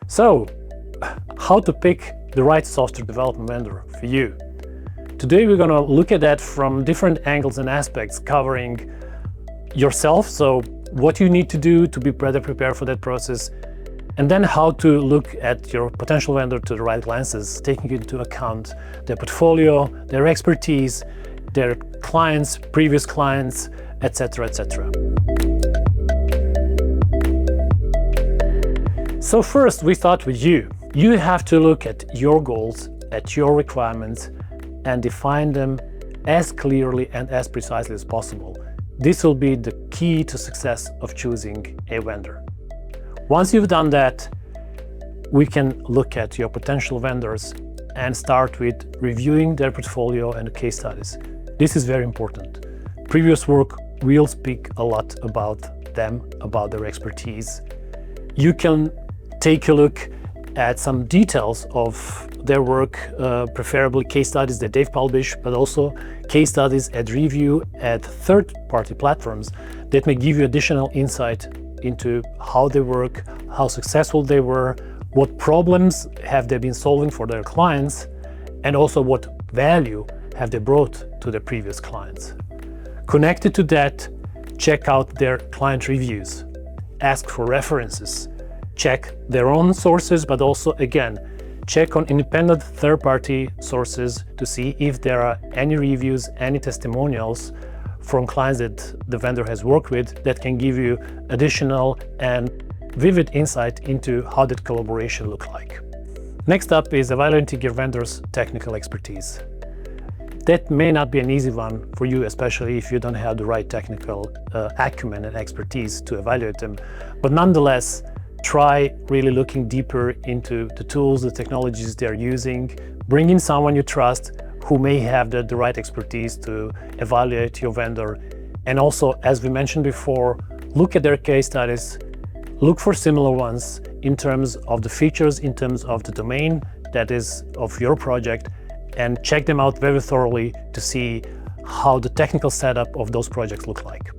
So, how to pick the right software development vendor for you? Today we're going to look at that from different angles and aspects, covering yourself, so what you need to do to be better prepared for that process, and then how to look at your potential vendor to the right glances, taking into account their portfolio, their expertise, their clients, previous clients, etc., etc. So first, we start with you. You have to look at your goals, at your requirements, and define them as clearly and as precisely as possible. This will be the key to success of choosing a vendor. Once you've done that, we can look at your potential vendors and start with reviewing their portfolio and case studies. This is very important. Previous work will speak a lot about them, about their expertise. You can take a look at some details of their work, preferably case studies that they've published, but also case studies at review at third-party platforms that may give you additional insight into how they work, how successful they were, what problems have they been solving for their clients, and also what value have they brought to their previous clients. Connected to that, check out their client reviews, ask for references, check their own sources, but also, again, check on independent third-party sources to see if there are any reviews, any testimonials from clients that the vendor has worked with that can give you additional and vivid insight into how that collaboration looked like. Next up is evaluating your vendor's technical expertise. That may not be an easy one for you, especially if you don't have the right technical acumen and expertise to evaluate them, but nonetheless, try really looking deeper into the tools, the technologies they're using. Bring in someone you trust who may have the right expertise to evaluate your vendor. And also, as we mentioned before, look at their case studies, look for similar ones in terms of the features, in terms of the domain that is of your project, and check them out very thoroughly to see how the technical setup of those projects look like.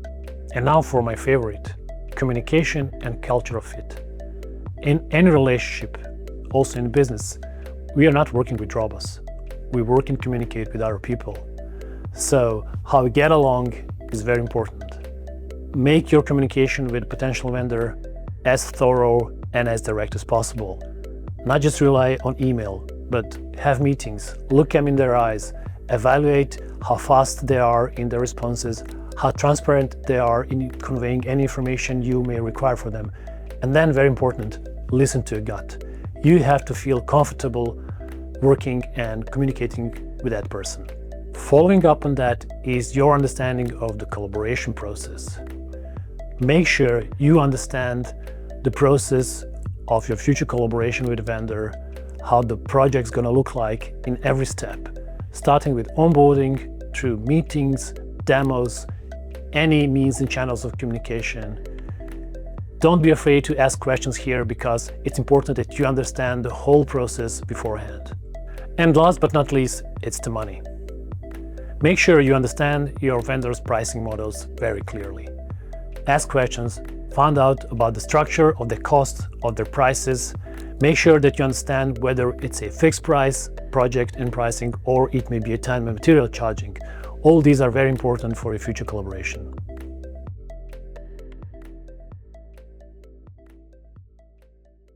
And now for my favorite, communication and cultural fit. In any relationship, also in business, we are not working with robots. We work and communicate with other people. So how we get along is very important. Make your communication with a potential vendor as thorough and as direct as possible. Not just rely on email, but have meetings, look them in their eyes, evaluate how fast they are in their responses, how transparent they are in conveying any information you may require for them. And then, very important, listen to your gut. You have to feel comfortable working and communicating with that person. Following up on that is your understanding of the collaboration process. Make sure you understand the process of your future collaboration with a vendor, how the project's going to look like in every step, starting with onboarding, through meetings, demos, any means and channels of communication. Don't be afraid to ask questions here, because it's important that you understand the whole process beforehand. And last but not least, it's the money. Make sure you understand your vendor's pricing models very clearly. Ask questions, find out about the structure of the cost of their prices. Make sure that you understand whether it's a fixed price project and pricing, or it may be a time and material charging. All these are very important for a future collaboration.